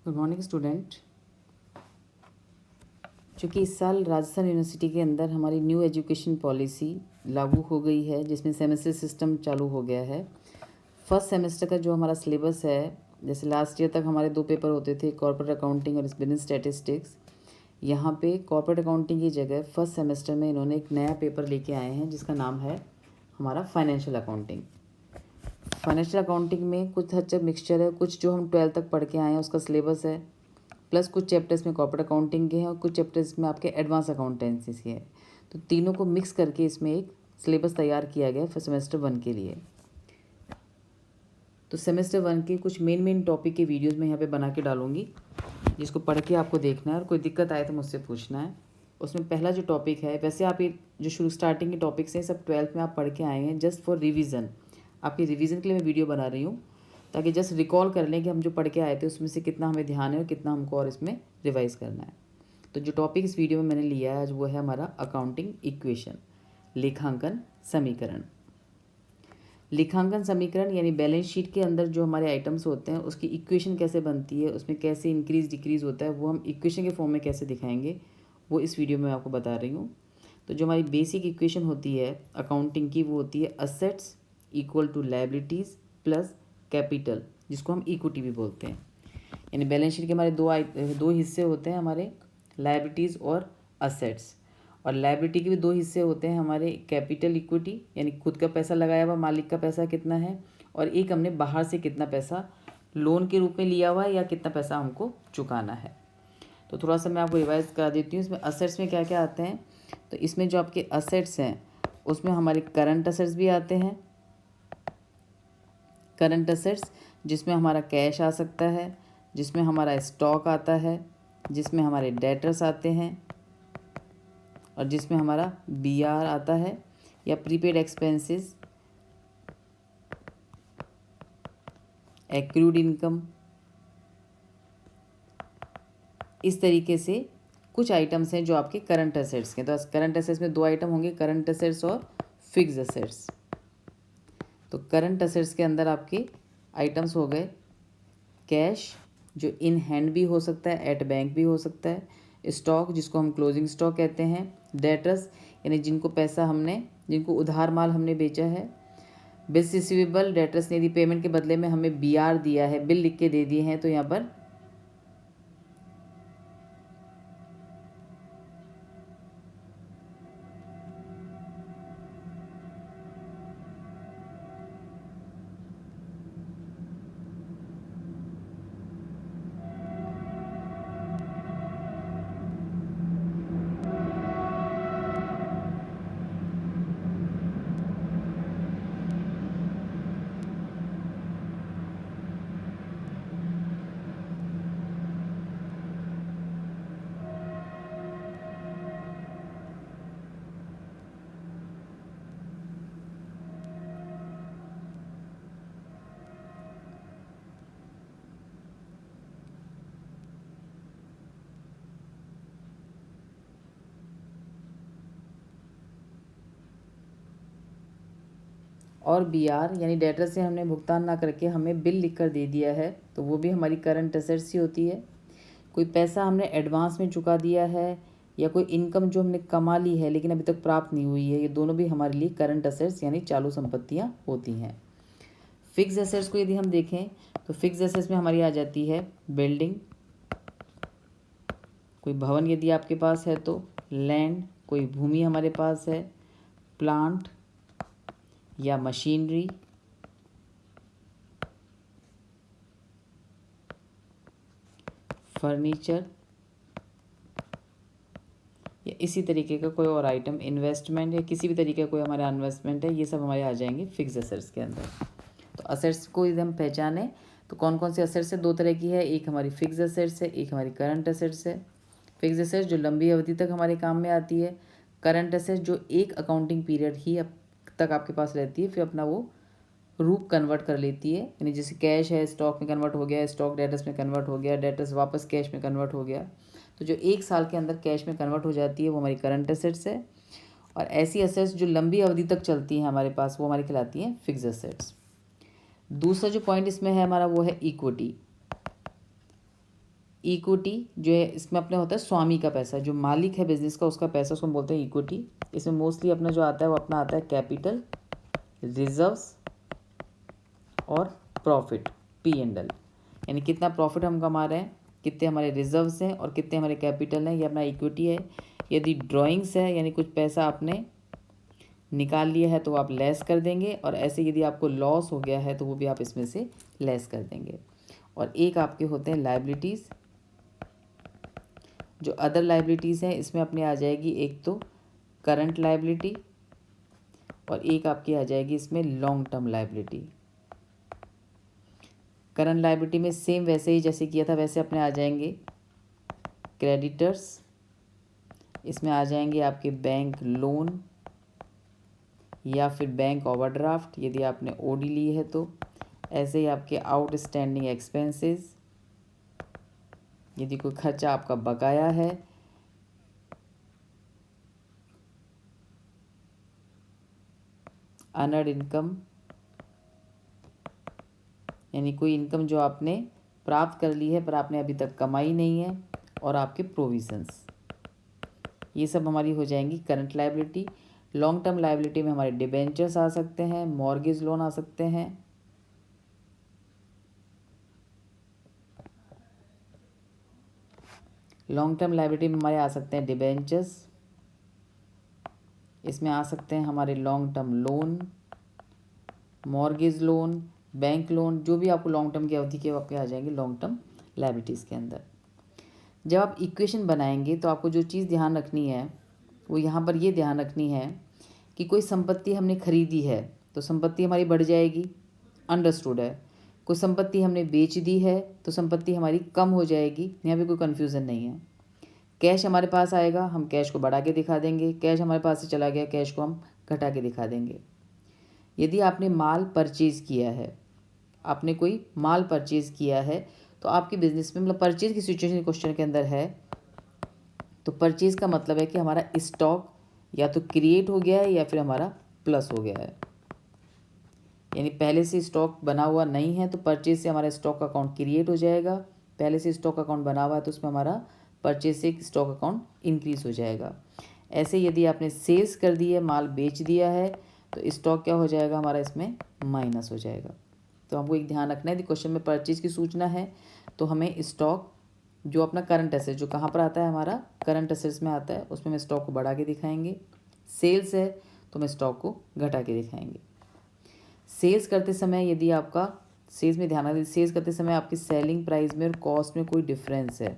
Good morning student. चूँकि इस साल राजस्थान यूनिवर्सिटी के अंदर हमारी न्यू एजुकेशन पॉलिसी लागू हो गई है, जिसमें सेमेस्टर सिस्टम चालू हो गया है। फर्स्ट सेमेस्टर का जो हमारा सिलेबस है, जैसे लास्ट ईयर तक हमारे 2 पेपर होते थे, कॉर्पोरेट अकाउंटिंग और बिजनेस स्टैटिस्टिक्स। यहाँ पे कॉर्पोरेट अकाउंटिंग की जगह फर्स्ट सेमेस्टर में इन्होंने एक नया पेपर लेके आए हैं, जिसका नाम है हमारा फाइनेंशियल अकाउंटिंग। फाइनेंशियल अकाउंटिंग में कुछ हद तक मिक्सचर है, कुछ जो हम 12th तक पढ़ के आए हैं उसका सिलेबस है, प्लस कुछ चैप्टर्स में कॉर्पोरेट अकाउंटिंग के हैं और कुछ चैप्टर्स में आपके एडवांस अकाउंटेंसी के हैं। तो तीनों को मिक्स करके इसमें एक सिलेबस तैयार किया गया है सेमेस्टर 1 के लिए। तो सेमेस्टर 1 के कुछ मेन टॉपिक के वीडियोस मैं यहाँ पे बना के डालूंगी, जिसको पढ़ के आपको देखना है और कोई दिक्कत आए तो मुझसे पूछना है। उसमें पहला जो टॉपिक है, वैसे आप ये जो स्टार्टिंग के टॉपिक्स हैं सब 12th में आप पढ़ के आए हैं, जस्ट फॉर रिवीजन। आपकी रिवीजन के लिए मैं वीडियो बना रही हूँ, ताकि जस्ट रिकॉल कर लें कि हम जो पढ़ के आए थे उसमें से कितना हमें ध्यान है और कितना हमको और इसमें रिवाइज करना है। तो जो टॉपिक इस वीडियो में मैंने लिया है आज, वो है हमारा अकाउंटिंग इक्वेशन, लेखांकन समीकरण। लेखांकन समीकरण यानी बैलेंस शीट के अंदर जो हमारे आइटम्स होते हैं उसकी इक्वेशन कैसे बनती है, उसमें कैसे इंक्रीज डिक्रीज होता है, वो हम इक्वेशन के फॉर्म में कैसे दिखाएंगे, वो इस वीडियो में आपको बता रही हूँ। तो जो हमारी बेसिक इक्वेशन होती है अकाउंटिंग की, वो होती है assets equal to liabilities plus capital, जिसको हम इक्विटी भी बोलते हैं। यानी बैलेंस शीट के हमारे दो हिस्से होते हैं, हमारे लायबिलिटीज़ और असेट्स। और लायबिलिटी के भी 2 हिस्से होते हैं हमारे, कैपिटल इक्विटी यानी खुद का पैसा लगाया हुआ, मालिक का पैसा कितना है, और एक हमने बाहर से कितना पैसा लोन के रूप में लिया हुआ है या कितना पैसा हमको चुकाना है। तो थोड़ा सा मैं आपको रिवाइज करा देती हूँ। इसमें असेट्स में क्या क्या आते हैं, तो इसमें जो आपके असेट्स हैं उसमें हमारे करंट असेट्स भी आते हैं। करंट असेट्स जिसमें हमारा कैश आ सकता है, जिसमें हमारा स्टॉक आता है, जिसमें हमारे डेटर्स आते हैं, और जिसमें हमारा बीआर आता है या प्रीपेड एक्सपेंसेस, एक्रूड इनकम। इस तरीके से कुछ आइटम्स हैं जो आपके करंट असेट्स के। तो करंट असेट्स में 2 आइटम होंगे, करंट असेट्स और फिक्स्ड असेट्स। तो करंट असेट्स के अंदर आपके आइटम्स हो गए कैश, जो इन हैंड भी हो सकता है, एट बैंक भी हो सकता है, स्टॉक जिसको हम क्लोजिंग स्टॉक कहते हैं, डेटर्स यानी जिनको उधार माल हमने बेचा है, बिल्स रिसीवेबल डेटर्स ने यदि पेमेंट के बदले में हमें बीआर दिया है, बिल लिख के दे दिए हैं, तो यहाँ पर और बीआर यानी डेटर से हमने भुगतान ना करके हमें बिल लिख कर दे दिया है, तो वो भी हमारी करंट असेट्स ही होती है। कोई पैसा हमने एडवांस में चुका दिया है, या कोई इनकम जो हमने कमा ली है लेकिन अभी तक प्राप्त नहीं हुई है, ये दोनों भी हमारे लिए करंट असेट्स यानी चालू संपत्तियाँ होती हैं। फिक्स असेट्स को यदि हम देखें तो फिक्स असेट्स में हमारी आ जाती है बिल्डिंग, कोई भवन यदि आपके पास है तो, लैंड कोई भूमि हमारे पास है, प्लांट या मशीनरी, फर्नीचर या इसी तरीके का कोई और आइटम, इन्वेस्टमेंट या किसी भी तरीके का कोई हमारा इन्वेस्टमेंट है, ये सब हमारे आ जाएंगे फिक्स असेट्स के अंदर। तो असेट्स को यदि हम पहचानें तो कौन कौन से असेट्स है, 2 तरह की है, एक हमारी फिक्स असेट्स है, एक हमारी करंट असेट्स है। फिक्स असेट्स जो लंबी अवधि तक हमारे काम में आती है, करंट असेट्स जो एक अकाउंटिंग पीरियड ही अब तक आपके पास रहती है, फिर अपना वो रूप कन्वर्ट कर लेती है। यानी जैसे कैश है स्टॉक में कन्वर्ट हो गया, स्टॉक डेटर्स में कन्वर्ट हो गया, डेटर्स वापस कैश में कन्वर्ट हो गया। तो जो 1 साल के अंदर कैश में कन्वर्ट हो जाती है वो हमारी करंट असेट्स है। और ऐसी असेट्स जो लंबी अवधि तक चलती हैं हमारे पास, वो हमारी कहलाती हैं फिक्स असेट्स। दूसरा जो पॉइंट इसमें है हमारा, वो है इक्विटी। इक्विटी जो है इसमें अपने होता है स्वामी का पैसा, जो मालिक है बिजनेस का उसका पैसा, उसको हम बोलते हैं इक्विटी। इसमें मोस्टली अपना जो आता है वो अपना आता है कैपिटल, रिजर्व्स और प्रॉफिट, P&L, यानी कितना प्रॉफिट हम कमा रहे हैं, कितने हमारे रिजर्व्स हैं और कितने हमारे कैपिटल हैं, ये अपना इक्विटी है। यदि ड्राइंग्स है यानी कुछ पैसा आपने निकाल लिया है तो आप लेस कर देंगे, और ऐसे यदि आपको लॉस हो गया है तो वो भी आप इसमें से लेस कर देंगे। और एक आपके होते हैं लाइबिलिटीज़, जो अदर लाइबिलिटीज़ हैं इसमें अपने आ जाएगी एक तो करंट लाइबिलिटी और एक आपकी आ जाएगी इसमें long term liability. Current liability में सेम वैसे ही जैसे किया था वैसे अपने आ जाएंगे क्रेडिटर्स, इसमें आ जाएंगे आपके बैंक लोन या फिर बैंक ओवरड्राफ्ट यदि आपने ओडी ली है तो, ऐसे ही आपके आउटस्टैंडिंग एक्सपेंसेस यदि कोई खर्चा आपका बकाया है, अनर्ड इनकम यानी कोई इनकम जो आपने प्राप्त कर ली है पर आपने अभी तक कमाई नहीं है, और आपके प्रोविजंस, ये सब हमारी हो जाएंगी current liability. Long term liability में हमारे डिबेंचर्स आ सकते हैं, मॉर्गेज लोन आ सकते हैं, लॉन्ग टर्म लाइबिलिटी में हमारे आ सकते हैं डिबेंचर्स, इसमें आ सकते हैं हमारे long term loan, mortgage loan, bank loan, जो भी आपको लॉन्ग टर्म की अवधि के आपके आ जाएंगे लॉन्ग टर्म लाइबिलिटीज़ के अंदर। जब आप इक्वेशन बनाएंगे तो आपको जो चीज़ ध्यान रखनी है वो यहाँ पर ये ध्यान रखनी है कि कोई संपत्ति हमने खरीदी है तो संपत्ति हमारी बढ़ जाएगी, अंडरस्टूड है। कोई संपत्ति हमने बेच दी है तो संपत्ति हमारी कम हो जाएगी, यहाँ पे कोई कन्फ्यूज़न नहीं है। कैश हमारे पास आएगा, हम कैश को बढ़ा के दिखा देंगे, कैश हमारे पास से चला गया, कैश को हम घटा के दिखा देंगे। यदि आपने माल परचेज़ किया है, आपने कोई माल परचेज़ किया है तो आपके बिजनेस में मतलब परचेज़ की सिचुएशन क्वेश्चन के अंदर है तो परचेज़ का मतलब है कि हमारा स्टॉक या तो क्रिएट हो गया है या फिर हमारा प्लस हो गया है, यानी पहले से स्टॉक बना हुआ नहीं है तो परचेज से हमारा स्टॉक अकाउंट क्रिएट हो जाएगा, पहले से स्टॉक अकाउंट बना हुआ है तो उसमें हमारा परचेज से स्टॉक अकाउंट इंक्रीज़ हो जाएगा। ऐसे यदि आपने सेल्स कर दी है, माल बेच दिया है तो स्टॉक क्या हो जाएगा हमारा, इसमें माइनस हो जाएगा। तो हमको एक ध्यान रखना है, यदि क्वेश्चन में परचेज की सूचना है तो हमें स्टॉक जो अपना करंट एसेट जो कहाँ पर आता है, हमारा करंट एसेट्स में आता है, उसमें हम स्टॉक को बढ़ा के दिखाएंगे। सेल्स है तो हम स्टॉक को घटा के दिखाएंगे। सेल्स करते समय यदि आपका सेल्स में ध्यान रखें, सेल्स करते समय आपकी सेलिंग प्राइस में और कॉस्ट में कोई डिफरेंस है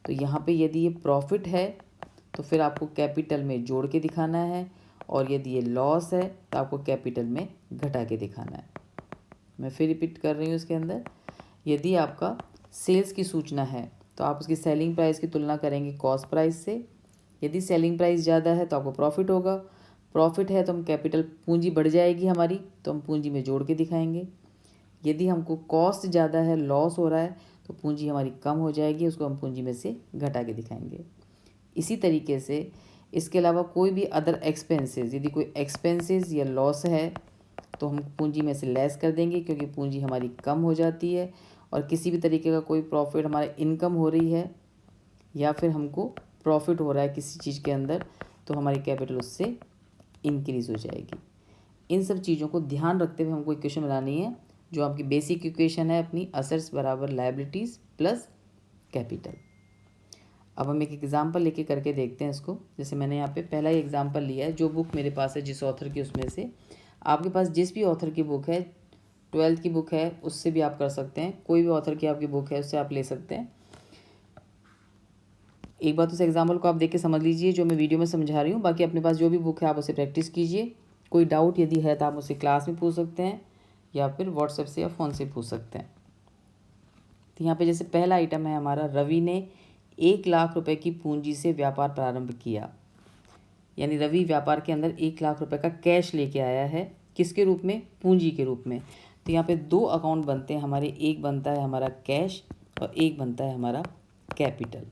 तो यहाँ पे यदि ये प्रॉफिट है तो फिर आपको कैपिटल में जोड़ के दिखाना है, और यदि ये लॉस है तो आपको कैपिटल में घटा के दिखाना है। मैं फिर रिपीट कर रही हूँ इसके अंदर, यदि आपका सेल्स की सूचना है तो आप उसकी सेलिंग प्राइस की तुलना करेंगे कॉस्ट प्राइस से। यदि सेलिंग प्राइस ज़्यादा है तो आपको प्रॉफिट होगा, प्रॉफिट है तो हम कैपिटल पूंजी बढ़ जाएगी हमारी तो हम पूंजी में जोड़ के दिखाएंगे। यदि हमको कॉस्ट ज़्यादा है, लॉस हो रहा है तो पूंजी हमारी कम हो जाएगी, उसको हम पूंजी में से घटा के दिखाएंगे। इसी तरीके से इसके अलावा कोई भी अदर एक्सपेंसेस, यदि कोई एक्सपेंसेस या लॉस है तो हम पूंजी में से लेस कर देंगे क्योंकि पूंजी हमारी कम हो जाती है। और किसी भी तरीके का कोई प्रॉफिट हमारे इनकम हो रही है या फिर हमको प्रॉफिट हो रहा है किसी चीज़ के अंदर तो हमारी कैपिटल उससे इंक्रीज़ हो जाएगी। इन सब चीज़ों को ध्यान रखते हुए हमको इक्वेशन बनानी है जो आपकी बेसिक इक्वेशन है अपनी, असेट्स बराबर लायबिलिटीज़ प्लस कैपिटल। अब हम एक एग्जांपल लेके करके देखते हैं इसको। जैसे मैंने यहाँ पे पहला ही एग्जांपल लिया है, जो बुक मेरे पास है जिस ऑथर की, उसमें से आपके पास जिस भी ऑथर की बुक है, 12th की बुक है उससे भी आप कर सकते हैं, कोई भी ऑथर की आपकी बुक है उससे आप ले सकते हैं। एक बात उस एग्जाम्पल को आप देख के समझ लीजिए जो मैं वीडियो में समझा रही हूँ, बाकी अपने पास जो भी बुक है आप उसे प्रैक्टिस कीजिए। कोई डाउट यदि है तो आप मुझसे क्लास में पूछ सकते हैं या फिर व्हाट्सएप से या फ़ोन से पूछ सकते हैं। तो यहाँ पे जैसे पहला आइटम है हमारा, रवि ने 1 लाख रुपए की पूंजी से व्यापार प्रारंभ किया, यानी रवि व्यापार के अंदर 1 लाख रुपए का कैश लेके आया है, किसके रूप में, पूंजी के रूप में। तो यहाँ पे 2 अकाउंट बनते हैं हमारे, एक बनता है हमारा कैश और एक बनता है हमारा कैपिटल।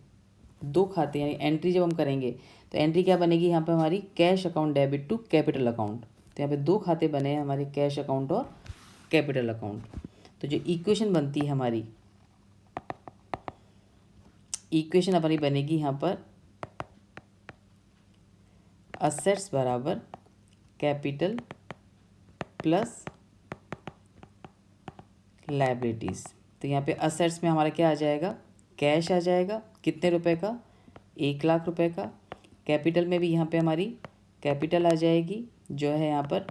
2 खाते यानी एंट्री जब हम करेंगे तो एंट्री क्या बनेगी यहाँ पे हमारी, cash account debit to capital account. तो यहाँ पे 2 खाते बने हैं हमारे, कैश अकाउंट और कैपिटल अकाउंट। तो जो इक्वेशन बनती है हमारी इक्वेशन हमारी बनेगी यहाँ पर असेट्स बराबर कैपिटल प्लस लायबिलिटीज़। तो यहाँ पे असेट्स में हमारा क्या आ जाएगा, कैश आ जाएगा, कितने रुपए का, 1,00,000 रुपए का। कैपिटल में भी यहाँ पे हमारी कैपिटल आ जाएगी जो है यहाँ पर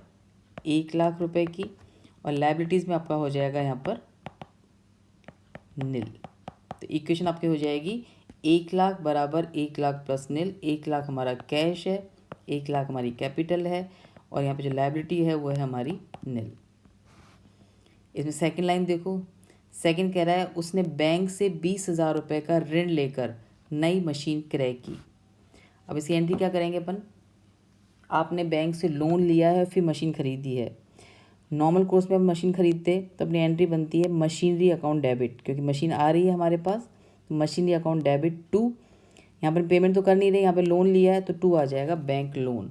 1,00,000 रुपए की, और लायबिलिटीज़ में आपका हो जाएगा यहाँ पर नील। तो इक्वेशन आपकी हो जाएगी 1,00,000 बराबर 1,00,000 प्लस नील। 1,00,000 हमारा कैश है, 1,00,000 हमारी कैपिटल है, और यहाँ पे जो लायबिलिटी है वो है हमारी नील। इसमें सेकंड लाइन देखो, सेकंड कह रहा है उसने बैंक से 20,000 रुपये का ऋण लेकर नई मशीन क्रय की। अब इसकी एंट्री क्या करेंगे अपन, आपने बैंक से लोन लिया है फिर मशीन खरीदी है। नॉर्मल कोर्स में हम मशीन खरीदते तो अपनी एंट्री बनती है मशीनरी अकाउंट डेबिट, क्योंकि मशीन आ रही है हमारे पास, तो मशीनरी अकाउंट डेबिट टू, यहाँ पर पेमेंट तो कर नहीं रहे, यहाँ पे लोन लिया है तो टू आ जाएगा बैंक लोन।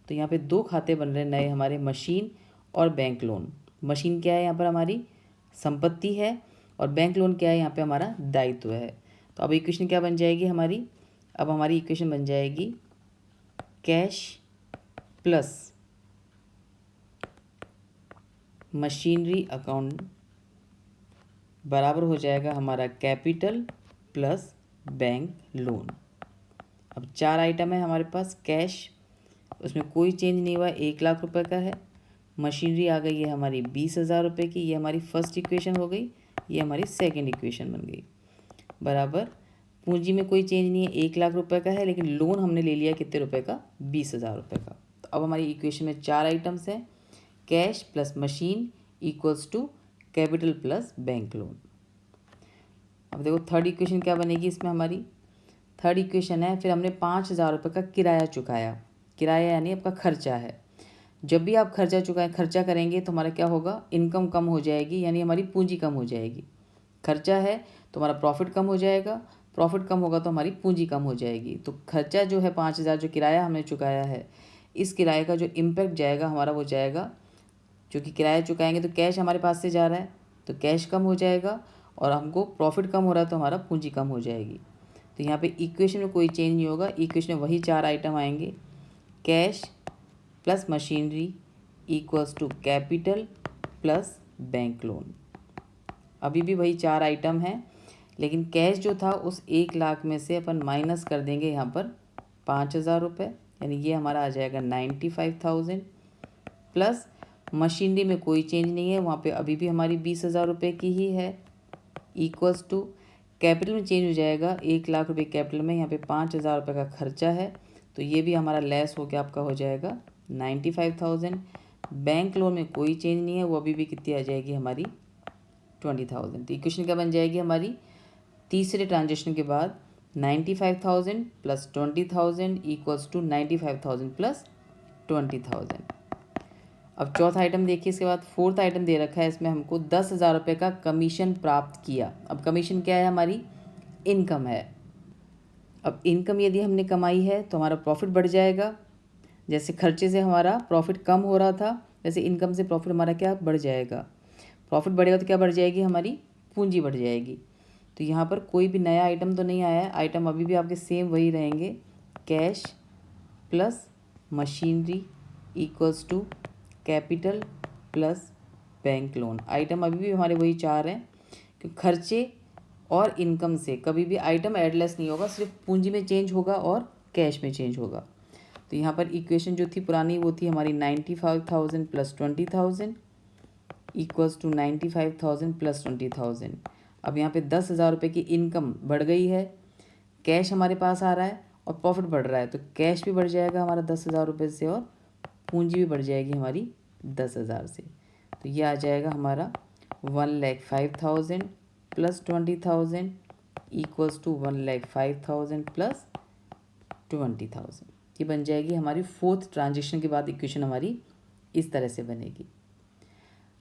तो यहाँ पे दो खाते बन रहे हैं नए हमारे, मशीन और बैंक लोन। मशीन क्या है यहाँ पर हमारी संपत्ति है, और बैंक लोन क्या है यहाँ पे हमारा दायित्व है। तो अब इक्वेशन क्या बन जाएगी हमारी, अब हमारी इक्वेशन बन जाएगी कैश प्लस मशीनरी अकाउंट बराबर हो जाएगा हमारा कैपिटल प्लस बैंक लोन। अब 4 आइटम है हमारे पास, कैश उसमें कोई चेंज नहीं हुआ, 1,00,000 रुपये का है। मशीनरी आ गई है हमारी 20,000 रुपये की, ये हमारी फर्स्ट इक्वेशन हो गई, ये हमारी सेकंड इक्वेशन बन गई। बराबर पूंजी में कोई चेंज नहीं है, 1,00,000 रुपये का है, लेकिन लोन हमने ले लिया कितने रुपए का, 20,000 रुपये का। तो अब हमारी इक्वेशन में 4 आइटम्स हैं, cash plus machine equals to capital plus bank loan. अब देखो थर्ड इक्वेशन क्या बनेगी इसमें हमारी, थर्ड इक्वेशन है फिर हमने 5,000 रुपये का किराया चुकाया। किराया यानी आपका खर्चा है। जब भी आप खर्चा करेंगे तो हमारा क्या होगा, इनकम कम हो जाएगी, यानी हमारी पूंजी कम हो जाएगी। खर्चा है तो हमारा प्रॉफिट कम हो जाएगा, प्रॉफिट कम होगा तो हमारी पूंजी कम हो जाएगी। तो खर्चा जो है 5,000 जो किराया हमने चुकाया है, इस किराए का जो इम्पैक्ट जाएगा हमारा वो जाएगा, क्योंकि किराया चुकाएंगे तो कैश हमारे पास से जा रहा है तो कैश कम हो जाएगा, और हमको प्रॉफिट कम हो रहा है तो हमारा पूंजी कम हो जाएगी। तो यहाँ पे इक्वेशन में कोई चेंज नहीं होगा, इक्वेशन में वही 4 आइटम आएंगे, cash plus machinery equals to capital plus bank loan. अभी भी वही 4 आइटम हैं, लेकिन कैश जो था उस 1,00,000 में से अपन माइनस कर देंगे यहाँ पर 5,000 रुपये, यानी ये हमारा आ जाएगा 95,000, प्लस मशीनरी में कोई चेंज नहीं है, वहाँ पे अभी भी हमारी 20,000 रुपये की ही है, इक्वल्स टू कैपिटल में चेंज हो जाएगा, 1,00,000 रुपये कैपिटल में, यहाँ पे 5,000 रुपये का खर्चा है तो ये भी हमारा लेस हो गया, आपका हो जाएगा 95,000। बैंक लोन में कोई चेंज नहीं है, वो अभी भी कितनी आ जाएगी हमारी 20,000। तो इक्वेशन क्या बन जाएगी हमारी, तीसरे ट्रांजेक्शन के बाद 95,000 प्लस 20,000 इक्वल्स टू 95,000 प्लस 20,000। अब चौथा आइटम देखिए, इसके बाद फोर्थ आइटम दे रखा है, इसमें हमको 10,000 रुपये का कमीशन प्राप्त किया। अब कमीशन क्या है हमारी, इनकम है। अब इनकम यदि हमने कमाई है तो हमारा प्रॉफिट बढ़ जाएगा, जैसे खर्चे से हमारा प्रॉफिट कम हो रहा था, वैसे इनकम से प्रॉफिट हमारा क्या बढ़ जाएगा। प्रॉफिट बढ़ेगा तो क्या बढ़ जाएगी हमारी, पूंजी बढ़ जाएगी। तो यहाँ पर कोई भी नया आइटम तो नहीं आया है, आइटम अभी भी आपके सेम वही रहेंगे, cash plus machinery equals to capital plus bank loan. Item अभी भी हमारे वही 4 हैं, क्योंकि खर्चे और इनकम से कभी भी आइटम एडलेस नहीं होगा, सिर्फ पूंजी में चेंज होगा और कैश में चेंज होगा। तो यहाँ पर इक्वेशन जो थी पुरानी वो थी हमारी 95,000 प्लस 20,000 इक्वल्स टू 95,000 प्लस 20,000। अब यहाँ पे 10,000 रुपये की इनकम बढ़ गई है, कैश हमारे पास आ रहा है और प्रॉफिट बढ़ रहा है, तो कैश भी बढ़ जाएगा हमारा 10,000 रुपये से, और पूंजी भी बढ़ जाएगी हमारी 10,000 से। तो ये आ जाएगा हमारा 1,05,000 प्लस 20,000 इक्वल्स टू 1,05,000 प्लस 20,000। ये बन जाएगी हमारी फोर्थ ट्रांजेक्शन के बाद इक्वेशन हमारी इस तरह से बनेगी।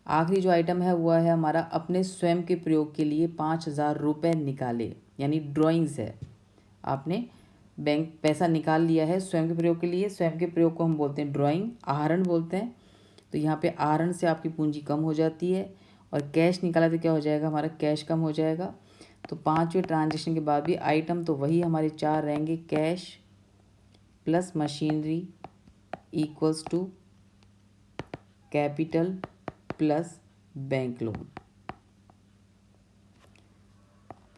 आखिरी जो आइटम है वो है हमारा अपने स्वयं के प्रयोग के लिए 5,000 रुपये निकाले, यानी ड्राइंग्स है। आपने बैंक पैसा निकाल लिया है स्वयं के प्रयोग के लिए, स्वयं के प्रयोग को हम बोलते हैं ड्राइंग, आहरण बोलते हैं। तो यहाँ पे आहरण से आपकी पूंजी कम हो जाती है, और कैश निकाला तो क्या हो जाएगा हमारा, कैश कम हो जाएगा। तो 5वें ट्रांजेक्शन के बाद भी आइटम तो वही हमारे 4 रहेंगे, cash plus machinery equals to capital plus bank loan.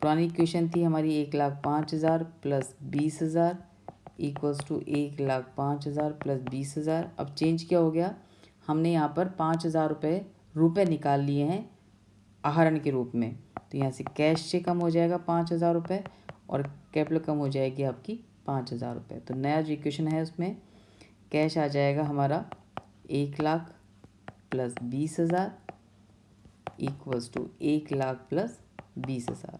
पुरानी इक्वेशन थी हमारी 1,05,000 प्लस 20,000 इक्वल्स टू 1,05,000 प्लस 20,000। अब चेंज क्या हो गया, हमने यहाँ पर 5,000 रुपये निकाल लिए हैं आहरण के रूप में, तो यहाँ से कैश से कम हो जाएगा 5,000 रुपये और कैपिटल कम हो जाएगी आपकी 5,000 रुपये। तो नया जो इक्वेशन है उसमें कैश आ जाएगा हमारा 1,00,000 प्लस 20,000 इक्वल्स टू 1,00,000 प्लस 20,000।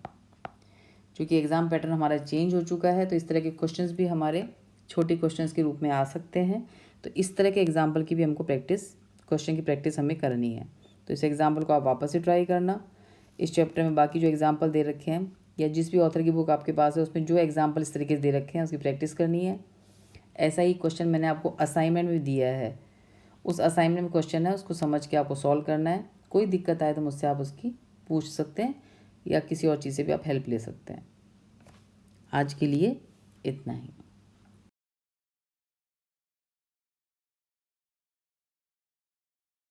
चूँकि एग्ज़ाम पैटर्न हमारा चेंज हो चुका है तो इस तरह के क्वेश्चंस भी हमारे छोटे क्वेश्चंस के रूप में आ सकते हैं। तो इस तरह के एग्जाम्पल की भी हमको क्वेश्चन की प्रैक्टिस हमें करनी है। तो इस एग्जाम्पल को आप वापस से ट्राई करना। इस चैप्टर में बाकी जो एग्जाम्पल दे रखे हैं या जिस भी ऑथर की बुक आपके पास है उसमें जो एग्जाम्पल इस तरीके से दे रखे हैं उसकी प्रैक्टिस करनी है। ऐसा ही क्वेश्चन मैंने आपको असाइनमेंट में दिया है, उस असाइनमेंट में क्वेश्चन है उसको समझ के आपको सॉल्व करना है। कोई दिक्कत आए तो मुझसे आप उसकी पूछ सकते हैं या किसी और चीज़ से भी आप हेल्प ले सकते हैं। आज के लिए इतना ही।